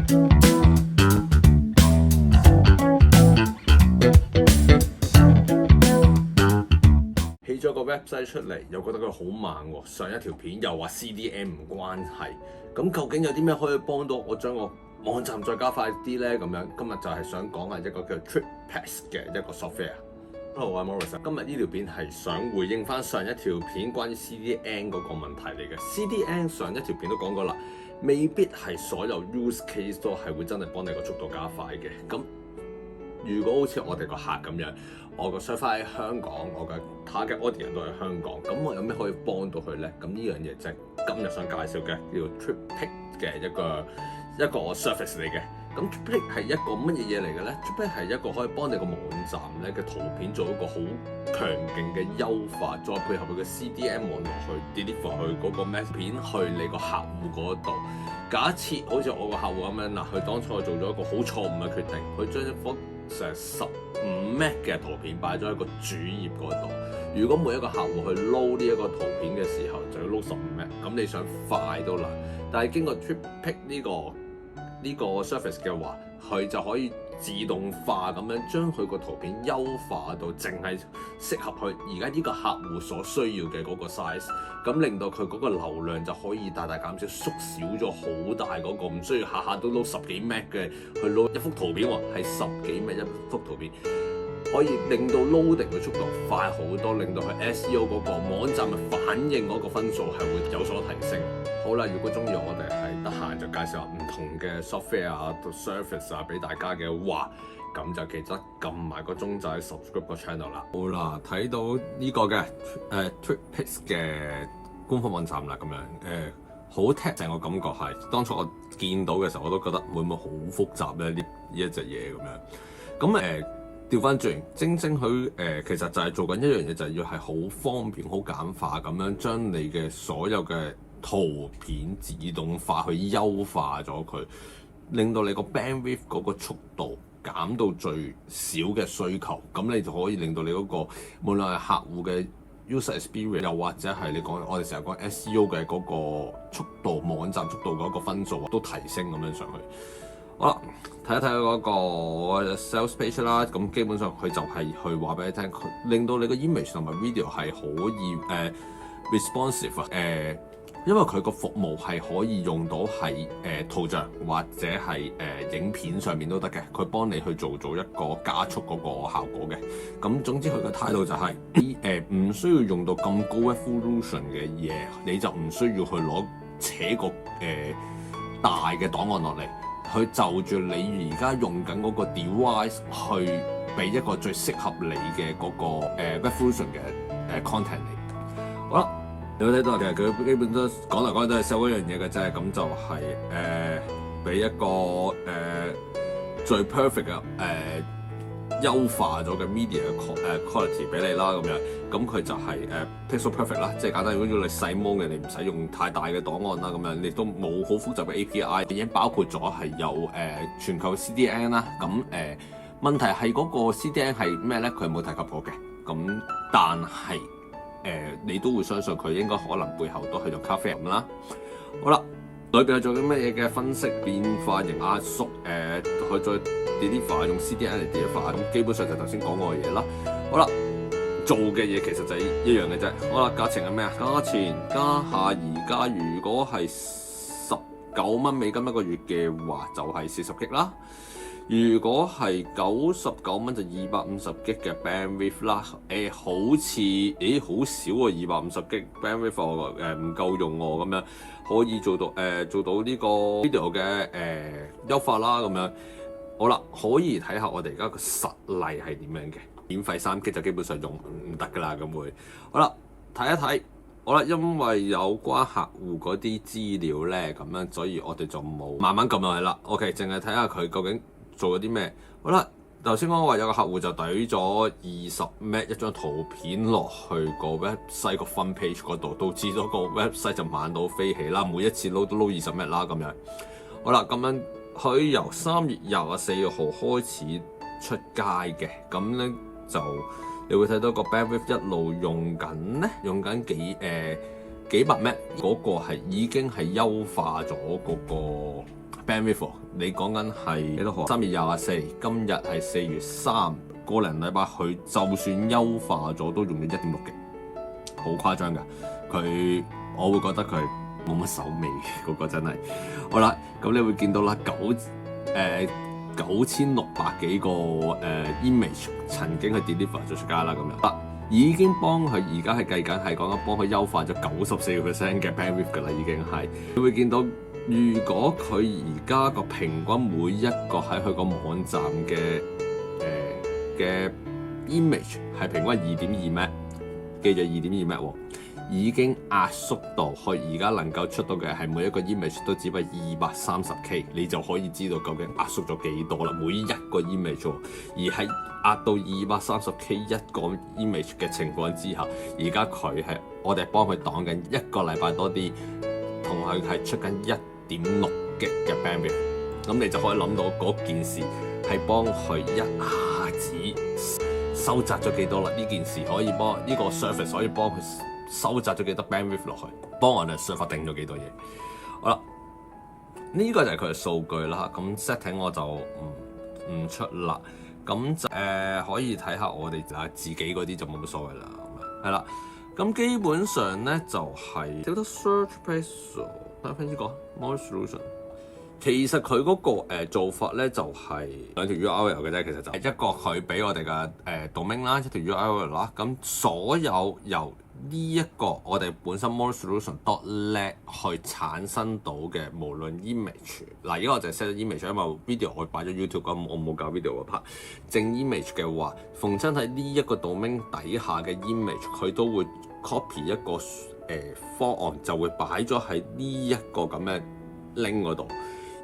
起咗個 website 出嚟，又覺得佢好慢喎。上一條片又話 CDN 唔關係，咁究竟有啲咩可以幫到我將個網站再加快啲咧？咁樣今日就係想講下一個叫 TripPex 嘅一個 software。Hello，我係 Morris。今日呢條片係想回應翻上一條片關於 CDN 嗰個問題嚟嘅。CDN 上一條片都講過啦，未必係所有 use case 都係會真係幫你個速度加快嘅。咁如果好似我哋個客咁樣，我個 server 喺香港，我嘅 target audience 都喺香港，咁我有咩可以幫到佢咧？咁呢樣嘢就係今日想介紹嘅，叫做 TripPex 嘅一個 service 嚟嘅。咁 TripPex 係一個乜嘢嘢嚟嘅咧？ TripPex 係一個可以幫你個網站咧嘅圖片做一個好強勁嘅優化，再配合佢嘅 CDN 網絡去 deliver 去嗰個 map 片去你個客戶嗰度。假設好似我個客戶咁樣嗱，佢當初做咗一個好錯誤嘅決定，佢將一幅成15 M 嘅圖片擺咗喺個主頁嗰度。如果每一個客戶去 load 呢一個圖片嘅時候，就要 load 15 M， 咁你想快都難。但係經過 TripPex 呢個 service 嘅話，佢就可以自動化咁樣將佢個圖片優化到淨係適合佢而家呢個客戶所需要嘅嗰個 size， 咁令到佢嗰個流量就可以大大減少，縮小咗好大嗰個，唔需要下下都 load 十幾 M 嘅去 load 一幅圖片喎，係10幾 M 一幅圖片，可以令到 loading 嘅速度快好多，令到佢 SEO 嗰個網站嘅反應嗰個分數係會有所提升。好啦，如果中意我哋係得閒就介紹下唔同嘅 software 啊、service 啊俾大家嘅話，咁就記得撳埋個鐘仔 subscribe 個 channel 啦。好啦，睇到呢個嘅TripPex 嘅官方網站啦，咁樣好聽成個感覺係，當初我見到嘅時候我都覺得會唔會好複雜咧？呢一隻嘢咁樣，咁調翻轉，正佢其實就係做緊一樣嘢，就係要係好方便、好簡化咁樣將你嘅所有嘅圖片自動化去優化咗佢，令到你個 bandwidth 嗰個速度減到最少嘅需求，咁你就可以令到你嗰個無論係客戶嘅 user experience， 又或者係你講我哋成日講 SEO 嘅嗰個速度、網站速度嗰個分數都提升咁樣上去。好啦，睇一睇嗰個 sales page 啦，咁基本上佢就係去話俾你聽，令到你個 image 同埋 video 係可以responsive 因為佢個服務係可以用到係圖像或者係影片上面都得嘅，佢幫你去做一個加速嗰個效果嘅。咁總之佢嘅態度就係唔需要用到咁高 resolution 嘅嘢，你就唔需要去攞扯個大嘅檔案落嚟。佢就住你而家用緊嗰個 device 去俾一個最適合你嘅嗰個resolution 嘅content 嚟。好啦，你會睇到其實佢基本都講嚟講去都係 sell 一樣嘢嘅啫，咁就係俾一個最 perfect 嘅優化咗嘅 media 嘅quality 俾你啦，咁樣，咁佢就係pixel perfect 啦，即係簡單，如果要你細芒嘅，你唔使用太大嘅檔案啦，咁樣，你都冇好複雜嘅 API， 已經包括咗係有全球 CDN 啦，咁問題係嗰個 CDN 係咩咧？佢冇提及過嘅，咁但係你都會相信佢應該可能背後都係用 Cloudflare 咁啦。好啦。裏邊係做緊乜嘢嘅分析、變化型壓縮，佢再 deliver 用 CDN 嚟 deliver， 咁基本上就頭先講過嘅嘢啦。好啦，做嘅嘢其實就係一樣嘅啫。好啦，價錢係咩啊？價錢加下而家如果係19蚊美金一個月嘅話，就係40 G 啦。如果係99蚊就250 G 嘅 bandwidth 啦，好似好少喎，250 G bandwidth 唔夠用喎，咁樣可以做到呢個 video 嘅優化啦，咁樣好啦，可以睇下我哋而家個實例係點樣嘅。免費3 G 就基本上用唔得㗎啦，咁會好啦，睇一睇。好啦，因為有關客戶嗰啲資料咧，咁樣所以我哋就冇慢慢撳落去啦。OK， 淨係睇下佢究竟做咗啲咩？好啦，頭先講話有個客戶就懟咗20 M 一張圖片落去個 website 個 front page 嗰度，導致咗個 website 就慢到飛起啦。每一次 load 都 load 20 M 啦，咁樣。好啦，咁樣佢由3月24號開始出街嘅，咁咧就你會睇到個 bandwidth 一路用緊咧，用緊幾百 M， 嗰個係已經係優化咗嗰個 bandwidth，你講緊係幾多號？3月24，今日係4月3，個零禮拜佢就算優化咗都用咗1.6G，好誇張㗎。我會覺得佢冇乜手尾嘅嗰個真係。好啦，咁你會見到啦，9600幾個image 曾經去 deliver 咗出街啦，咁樣已經幫佢而家係計緊係講緊幫佢優化咗94% 嘅 bandwidth 㗎啦，已經係。你會見到，如果佢而家個平均每一個喺佢個網站嘅 image 係平均2.2 Mbps，記住2.2 Mbps 喎。已經壓縮到佢而家能夠出到嘅係每一個 image 都只不過230K， 你就可以知道究竟壓縮咗幾多啦。每一個 image 喎，而係壓到230K 一個 image 嘅情況之下，而家佢係我哋幫佢擋緊一個禮拜多啲，同佢係出緊1.6G嘅 bandwidth， 咁你就可以諗到嗰件事係幫佢一下子收窄咗幾多啦。呢件事可以幫呢個 service 可以幫佢收窄咗幾多 bandwidth 落去，幫我哋 server 定咗幾多嘢。好啦，呢個就係佢嘅數據啦。咁 setting 我就唔出啦。咁就可以睇下我哋自己嗰啲就冇乜所謂啦。係啦，咁基本上咧就係叫做 search page 睇翻呢個 more solution。其實佢嗰個做法咧就係兩條 URL 嘅啫，其實就係一個佢俾我哋嘅domain 啦，一條 URL 啦。咁所有由呢一個我哋本身 moresolution.net 去產生到嘅，無論 image 嗱，而家我就 set 咗 image，因為 video 我擺咗 YouTube 咁，我冇搞 video 嗰 part。正 image 嘅話，逢親喺呢一個 domain 底下嘅 image，佢都會 copy 一個方案，就會擺咗喺呢一個咁嘅 link 嗰度。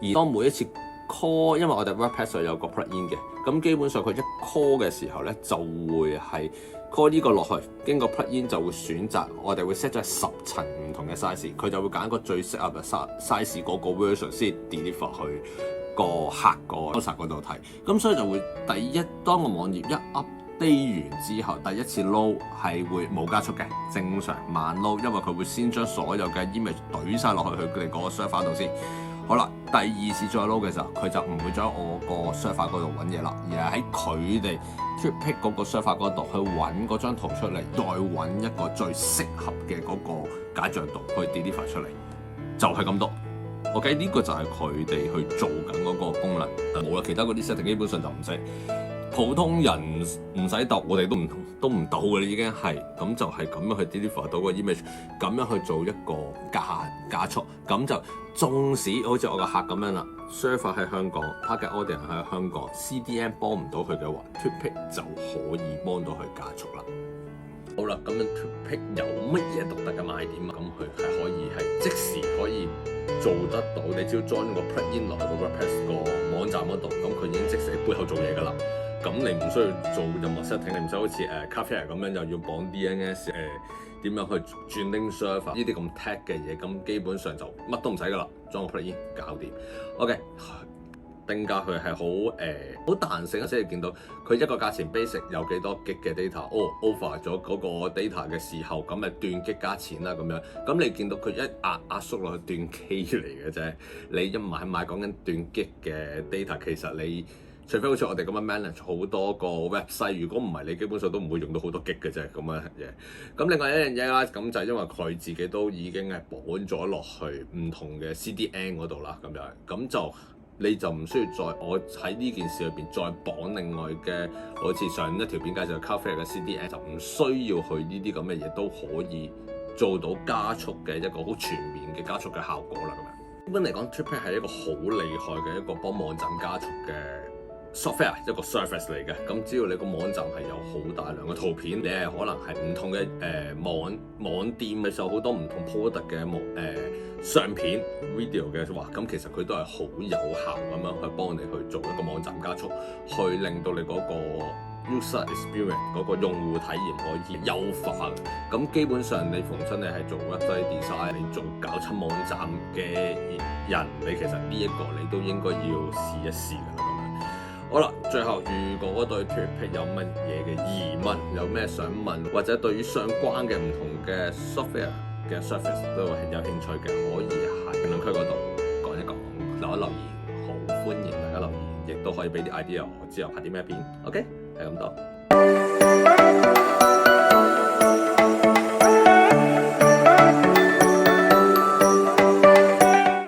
而當每一次 call， 因為我哋 WordPress 有個 plugin 嘅，咁基本上佢一 call 嘅時候咧，就會係 call 呢個落去，經過 plugin 就會選擇，我哋會 set 咗10層唔同嘅 size， 佢就會揀個最適合嘅 size 嗰個 version 先 deliver 去個客個 user 嗰度睇。咁所以就會當個網頁一 update 完之後，第一次 load 係會冇加速嘅，正常慢 load，因為佢會先將所有嘅 image 懟晒落去佢哋嗰個 server 度先。好啦，第二次再 load 嘅時候，佢就唔會再喺我個 server 嗰度揾嘢啦，而係喺佢哋 TweetPic 嗰個 server 嗰度去揾嗰張圖出嚟，再揾一個最適合嘅嗰個解像度去 deliver 出嚟，就係咁多。OK， 呢個就係佢哋去做緊嗰個功能，冇啦，其他嗰啲 setting 基本上就唔使。普通人唔使讀，我哋都唔讀嘅，已經係咁就係咁樣去 deliver 到個 image， 咁樣去做一個加速，咁就縱使好似我個客咁樣啦 server 喺香港 target audience 喺香港 CDN 幫唔到佢嘅話 TweetPic 就可以幫到佢加速啦。好啦，咁樣 TweetPic 有乜嘢獨特嘅賣點啊？咁佢係可以係即時可以做得到，你只要裝個 plugin 落去個 WordPress 個網站嗰度，咁佢已經即時喺背後做嘢㗎啦。咁你唔需要做任何 setting， 你唔使好似Cloudflare 咁樣又要綁 DNS， 點樣去轉 link server 呢啲咁 tech 嘅嘢，咁基本上就乜都唔使噶啦，裝個 plugin 搞掂。OK， 定價佢係好彈性，即係見到佢一個價錢 basic 有幾多 G 嘅 data，over 咗嗰個 data 嘅時候，咁咪斷 G 加錢啦咁樣。咁你見到佢一壓縮落去斷 K 嚟嘅啫，你一買講緊斷 G 嘅 data， 其實你除非好似我哋咁樣 manage 好多個 website， 如果唔係你基本上都唔會用到好多 G 嘅啫咁樣嘢。咁另外一樣嘢啦，咁就係因為佢自己都已經係綁咗落去唔同嘅 CDN 嗰度啦，咁樣咁就你就唔需要再我喺呢件事裏邊再綁另外嘅，好似上一條片介紹 Cloudflare 嘅 CDN， 就唔需要去呢啲咁嘅嘢都可以做到加速嘅一個好全面嘅加速嘅效果啦。咁樣一般嚟講 TweetPic 係一個好厲害嘅一個幫網站加速嘅software， 一個 service 嚟嘅，咁只要你個網站係有好大量嘅圖片，你係可能係唔同嘅網店嘅時候好多唔同 product 嘅相片 video 嘅話，咁其實佢都係好有效咁樣去幫你去做一個網站加速，去令到你嗰個 user experience 嗰個用戶體驗可以優化嘅。咁基本上你逢親你係做 website design， 你做搞親網站嘅人，你其實呢一個你都應該要試一試㗎啦。好啦，最後如果對 TweetPic 有乜嘢嘅疑問，有咩想問，或者對於相關嘅唔同嘅 software 嘅 service 都係有興趣嘅，可以喺評論區嗰度講一講，留一留言。歡迎大家留言，亦都可以俾啲 idea 我之後拍啲咩片。OK，係咁多。